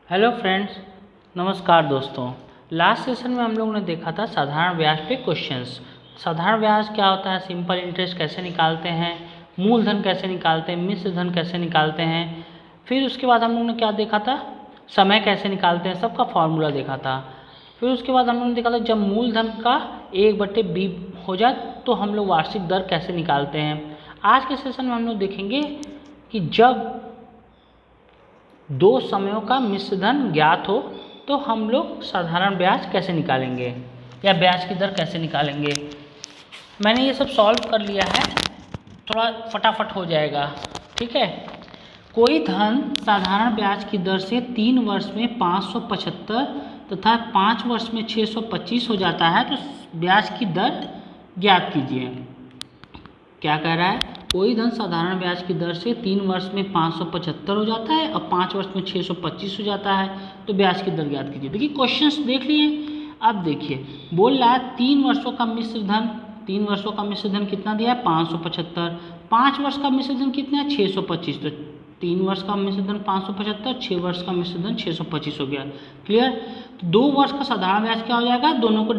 Hello friends, नमस्कार दोस्तों। Last session में हम लोगों ने देखा था साधारण ब्याज पे क्वेश्चंस। साधारण ब्याज क्या होता है, सिंपल इंटरेस्ट कैसे निकालते हैं, मूलधन कैसे निकालते हैं, मिश्र धन कैसे निकालते हैं। फिर उसके बाद हम लोगों ने क्या देखा था, समय कैसे निकालते हैं, सबका फॉर्मूला देखा था। फिर उसके बाद हम लोगों ने देखा था जब मूलधन का 1/b हो जाए तो हम लोग वार्षिक दर कैसे निकालते हैं। आज के सेशन में हम लोग देखेंगे कि जब दो समयों का मिश्र धन ज्ञात हो तो हम लोग साधारण ब्याज कैसे निकालेंगे या ब्याज की दर कैसे निकालेंगे। मैंने ये सब सॉल्व कर लिया है, थोड़ा फटाफट हो जाएगा, ठीक है। कोई धन साधारण ब्याज की दर से 3 वर्ष में 575 तथा 5 वर्ष में 625 हो जाता है तो ब्याज की दर ज्ञात कीजिए। क्या कह रहा है, कोई धन साधारण ब्याज की दर से 3 वर्ष में 575 हो जाता है और 5 वर्ष में 625 हो जाता है तो ब्याज की दर ज्ञात कीजिए। देखिए क्वेश्चंस देख लिए। अब देखिए बोल रहा है 3 वर्षों का मिश्र धन, 3 वर्षों का मिश्र धन कितना दिया है 575, 5 वर्ष का मिश्र धन कितना है 625, तो 3 वर्ष का मिश्र धन 575, 6 वर्ष का मिश्र धन 625 हो गया। क्लियर। तो 2 वर्ष का साधारण ब्याज क्या हो जाएगा, दोनों को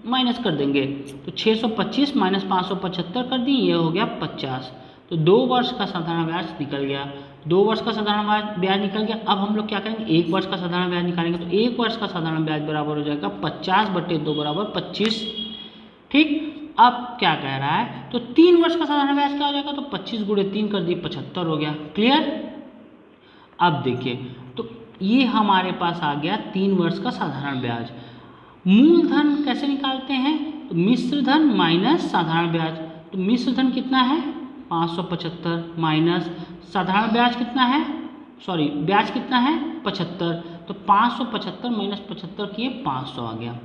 माइनस कर देंगे तो 625 माइनस 575 कर दी, ये हो गया 50। तो 2 वर्ष का साधारण ब्याज निकल गया। 2 वर्ष का साधारण ब्याज निकल गया। अब हम लोग क्या करेंगे, 1 वर्ष का साधारण ब्याज निकालेंगे तो 1 वर्ष का साधारण ब्याज बराबर हो जाएगा 50/2 बराबर 25। ठीक। अब क्या कह रहा है, तो 3 वर्ष का साधारण ब्याज क्या हो जाएगा, तो 25 गुणे 3 कर दिए 75 हो गया। क्लियर। अब देखिए तो ये हमारे पास आ गया 3 वर्ष का साधारण ब्याज। मूलधन कैसे निकालते हैं, तो मिश्र धन माइनस साधारण ब्याज। तो मिश्र धन कितना है 575 माइनस साधारण ब्याज कितना है, सॉरी ब्याज कितना है 75, तो 575 माइनस 75 किए 500 आ गया।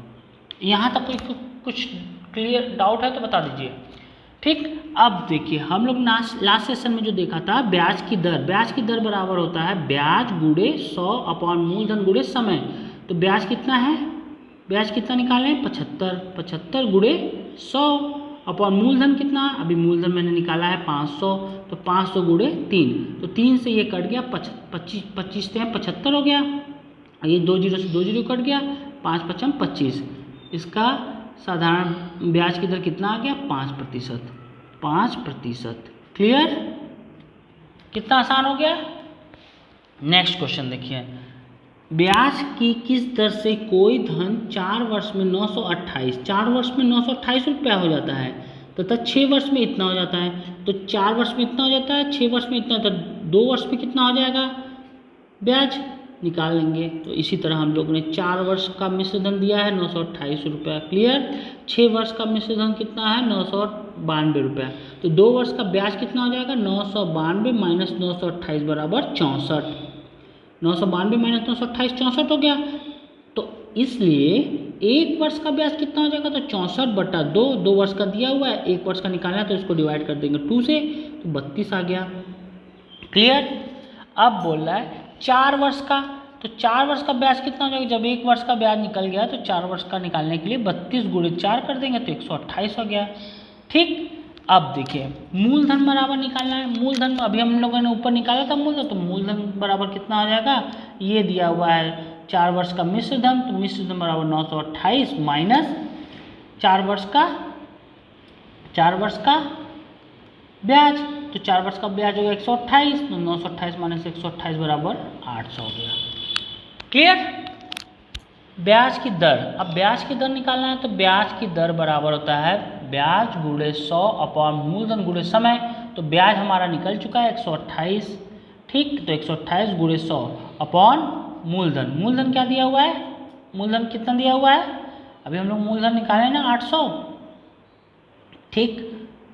यहाँ तक कोई कुछ क्लियर डाउट है तो बता दीजिए। ठीक। अब देखिए हम लोग लास्ट सेशन में जो देखा था ब्याज की दर, ब्याज की दर बराबर होता है ब्याज गुणे 100 अपॉन मूलधन गुणे समय। तो ब्याज कितना है, ब्याज कितना निकालें 75, 75 गुणे 100 अपॉन मूलधन कितना, अभी मूलधन मैंने निकाला है 500, तो 500 गुणे 3, तो 3 से ये कट गया 25 से 75 हो गया, ये 2 जीरो से 2 जीरो कट गया, 5 पचम 25। इसका साधारण ब्याज की दर कितना आ गया 5%, 5%। क्लियर। कितना आसान हो गया। नेक्स्ट क्वेश्चन देखिए, ब्याज की किस दर से कोई धन 4 वर्ष में 928, 4 वर्ष में 928 रुपया हो जाता है तथा 6 वर्ष में इतना हो जाता है। तो 4 वर्ष में इतना हो जाता है, 6 वर्ष में इतना, तो 2 वर्ष में कितना हो जाएगा ब्याज निकाल लेंगे। तो इसी तरह हम लोग ने 4 वर्ष का मिश्र धन दिया है 928 रुपया। क्लियर। 6 वर्ष का मिश्र धन कितना है 992 रुपया। तो 2 वर्ष का ब्याज कितना हो जाएगा 992 माइनस 928 बराबर 64, 992 माइनस 928 64 हो गया। तो इसलिए 1 वर्ष का ब्याज कितना हो जाएगा, तो 64/2, 2 वर्ष का दिया हुआ है, 1 वर्ष का निकालना है तो इसको डिवाइड कर देंगे 2 से, तो 32 आ गया। क्लियर। अब बोल रहा है 4 वर्ष का, तो 4 वर्ष का ब्याज कितना हो जाएगा, जब 1 वर्ष का ब्याज निकल गया तो 4 वर्ष का निकालने के लिए 32 गुणे 4 कर देंगे तो 128 हो गया। ठीक। अब देखिए मूलधन बराबर निकालना है, मूलधन अभी हम लोगों ने ऊपर निकाला था मूलधन, तो मूलधन बराबर कितना आ जाएगा, ये दिया हुआ है 4 वर्ष का मिश्र धन, तो मिश्र धन बराबर 928 माइनस 4 वर्ष का ब्याज, तो 4 वर्ष का ब्याज हो गया 128, तो 928 माइनस 128 बराबर 800 हो गया। क्लियर। ब्याज की दर, अब ब्याज की दर निकालना है तो ब्याज की दर बराबर होता है ब्याज गुणे 100 अपॉन मूलधन गुणे समय। तो ब्याज हमारा निकल चुका है 128। ठीक। तो 128 गुणे 100 अपॉन मूलधन, मूलधन क्या दिया हुआ है, मूलधन कितना दिया हुआ है, अभी हम लोग मूलधन निकाले ना 800। ठीक।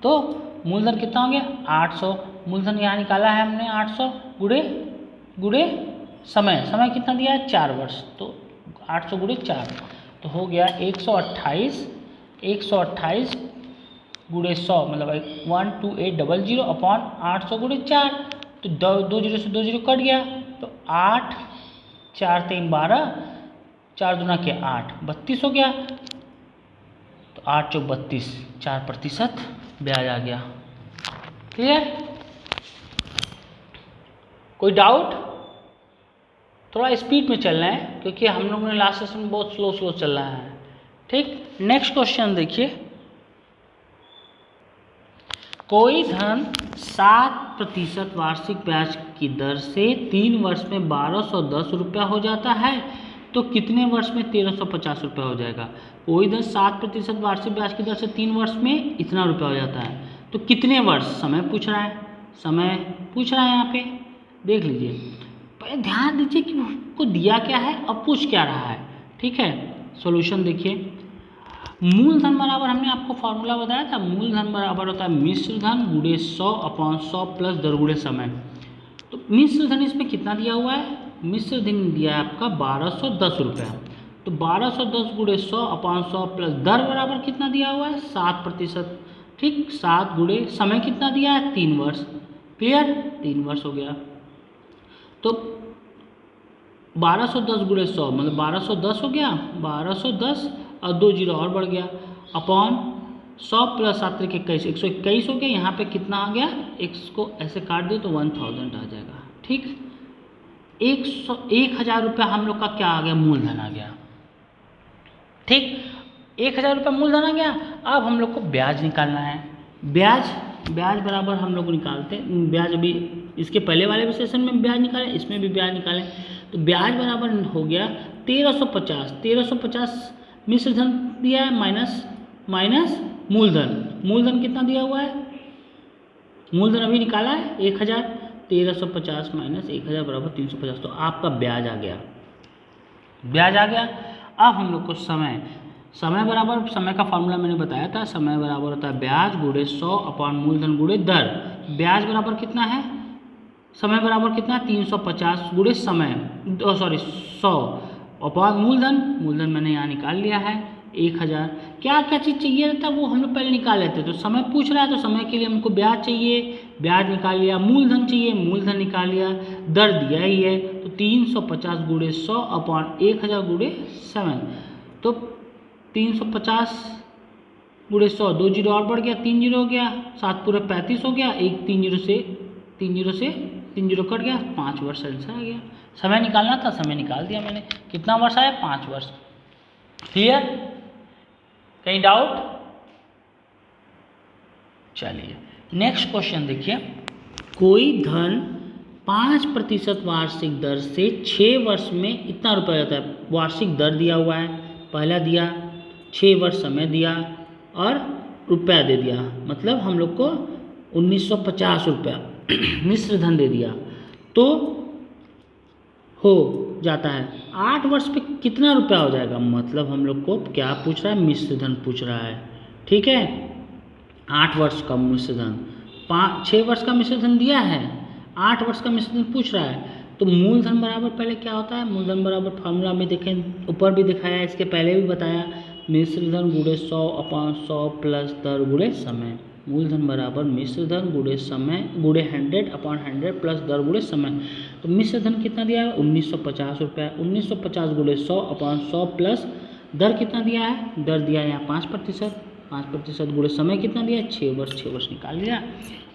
तो मूलधन कितना हो गया 800, मूलधन यहाँ निकाला है हमने 800 गुणे समय, समय कितना दिया है 4 वर्ष, तो 800 गुणे 4, तो हो गया 128 गुणे 100 मतलब 12800 अपॉन 800 गुणे 4, तो 2 जीरो से 2 जीरो कट गया, तो 8 4 3 12, 4 दूना के 8 32 हो गया, तो 8 चौक 32, 4% ब्याज आ गया। क्लियर। कोई डाउट। थोड़ा स्पीड में चल रहे हैं क्योंकि हम लोग ने लास्ट सेशन में बहुत स्लो चल रहा है। ठीक, नेक्स्ट क्वेश्चन देखिए, कोई धन 7% वार्षिक ब्याज की दर से 3 वर्ष में 1210 रुपया हो जाता है तो कितने वर्ष में 1350 रुपया हो जाएगा। कोई धन 7% वार्षिक ब्याज की दर से 3 वर्ष में इतना रुपया हो जाता है तो कितने वर्ष, समय पूछ रहा है, समय पूछ रहा है यहाँ पे देख लीजिए। पहले ध्यान दीजिए कि उसको दिया क्या है और पूछ क्या रहा है। ठीक है, सॉल्यूशन देखिए, मूलधन बराबर हमने आपको फॉर्मूला बताया था, मूलधन बराबर होता है मिश्र धन गुणे 100/100 प्लस दर गुणे समय। तो मिश्र धन इसमें कितना दिया हुआ है, मिश्र धन दिया है आपका 1210 रुपया, तो 1210 गुणे 100/100 प्लस दर बराबर कितना दिया हुआ है 7%। ठीक, 7 गुणे समय कितना दिया है 3 वर्ष। क्लियर, 3 वर्ष हो गया। तो 1210 गुणे 100 मतलब 1210 हो गया, 1210 और 2 जीरो और बढ़ गया अपॉन 100 प्लस 7 21 121 हो गया। यहाँ पे कितना आ गया, x को ऐसे काट दिए तो 1000 आ जाएगा। ठीक, 1000 रुपया हम लोग का क्या आ गया, मूलधन आ गया। ठीक, 1000 रुपया मूलधन आ गया। अब हम लोग को ब्याज निकालना है। ब्याज बराबर हम लोग निकालते हैं, ब्याज अभी इसके पहले वाले सेशन में ब्याज निकाले, इसमें भी ब्याज निकालें। तो ब्याज बराबर हो गया 1350 मिश्र धन दिया है माइनस मूलधन कितना दिया हुआ है, मूलधन अभी निकाला है 1000, 1350 माइनस 1000 बराबर 350। तो आपका ब्याज आ गया। अब हम लोग को समय बराबर, समय का फॉर्मूला मैंने बताया था, समय बराबर होता है ब्याज गुणे 100 अपॉन मूलधन गुणे दर। ब्याज बराबर कितना है, समय बराबर कितना है 350 गुणे समय 100 अपॉन मूलधन मैंने यहाँ निकाल लिया है 1000। क्या चीज़ चाहिए रहता है वो हम लोग पहले निकाल लेते। तो समय पूछ रहा है तो समय के लिए हमको ब्याज चाहिए, ब्याज निकाल लिया। मूलधन चाहिए, मूलधन निकाल लिया। दर दिया ही है तो 350 गुणे 100 अपॉन 1000 गुणे 7। तो 350 गुणे 100, 2 जीरो और बढ़ गया, 3 जीरो हो गया, 7 पूरे 35 हो गया, 3 जीरो कट गया, 5 वर्ष आंसर आ गया। समय निकालना था, समय निकाल दिया मैंने। कितना वर्ष आया, 5 वर्ष। क्लियर, कहीं डाउट? चलिए नेक्स्ट क्वेश्चन देखिए, कोई धन 5% वार्षिक दर से 6 वर्ष में इतना रुपया होता है। वार्षिक दर दिया हुआ है, पहला दिया, 6 वर्ष समय दिया और रुपया दे दिया, मतलब हम लोग को 1950 रुपया मिश्र धन दे दिया तो हो जाता है 8 वर्ष पे कितना रुपया हो जाएगा। मतलब हम लोग को क्या पूछ रहा है, मिश्र धन पूछ रहा है। ठीक है, 8 वर्ष का मिश्र धन, 6 वर्ष का मिश्र धन दिया है, 8 वर्ष का मिश्र धन पूछ रहा है। तो मूलधन बराबर पहले क्या होता है, मूलधन बराबर फार्मूला में देखें, ऊपर भी दिखाया है, इसके पहले भी बताया, मिश्र धन गुणे 100 अपॉन 100 प्लस दर गुणे समय। मूलधन बराबर मिश्र धन गुणे समय गुणे 100 अपॉन 100 प्लस दर गुणे समय। तो मिश्र धन कितना दिया है 1950 रुपया, 1950 गुणे 100 अपॉन 100 प्लस दर कितना दिया है, दर दिया है यहाँ 5% गुणे समय कितना दिया है 6 वर्ष निकाल लिया।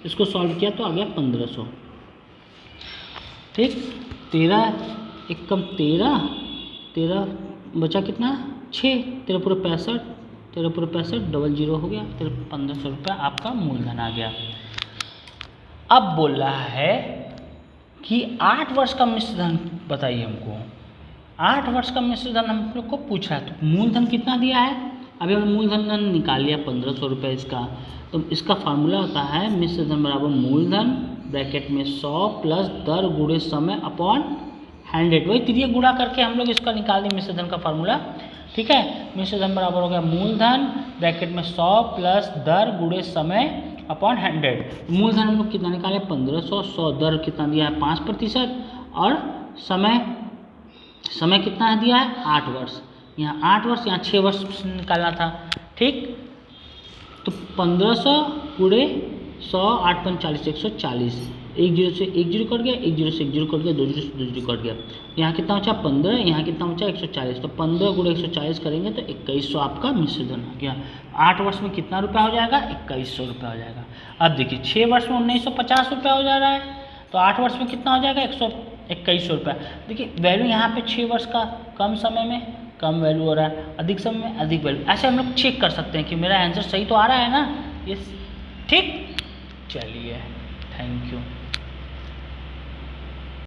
इसको सॉल्व किया तो आ गया 1500। ठीक, 13 एकम 13 बचा कितना 6, 13 पूरे 65 डबल जीरो हो गया, 1500 रुपया आपका मूलधन आ गया। अब बोल रहा है कि 8 वर्ष का मिश्र धन बताइए हमको। 8 वर्ष का मिश्र धन हम लोग को पूछा है, तो मूलधन कितना दिया है, अभी हमने मूलधन निकाल लिया 1500 रुपये इसका। तो इसका फार्मूला होता है मिश्र धन बराबर मूलधन ब्रैकेट में 100 प्लस दर गुणे समय अपॉन 100। वही तिरिया गुणा करके हम लोग इसका निकाल दें मिश्र धन का फार्मूला। ठीक है, मिश्र धन बराबर हो गया मूलधन ब्रैकेट में 100 प्लस दर गुणे समय अपॉन 100। मूलधन हम लोग कितना निकाले 1500, 100 दर कितना दिया है 5% और समय कितना दिया है 8 वर्ष। यहाँ 8 वर्ष, यहाँ 6 वर्ष निकालना था। ठीक, तो 1500 गुणे 100 8 5 40 140, 1 जीरो से 1 जीरो कट गया, 1 जीरो से 1 जीरो कट गया, 2 जीरो से 2 जीरो कट गया। यहाँ कितना बचा 15, यहाँ कितना बचा 140। तो 15 गुणे 140 करेंगे तो 2100 आपका मिश्र धन आ गया। 8 वर्ष में कितना रुपया हो जाएगा 2100 रुपया हो जाएगा। अब देखिए 6 वर्ष में 1950 रुपया हो जा रहा है, तो 8 वर्ष में कितना हो जाएगा 2100 रुपया। देखिए वैल्यू यहाँ पे 6 वर्ष का, कम समय में कम वैल्यू हो रहा है, अधिक समय में अधिक वैल्यू। ऐसे हम लोग चेक कर सकते हैं कि मेरा आंसर सही तो आ रहा है ना। ये ठीक, चलिए थैंक यू।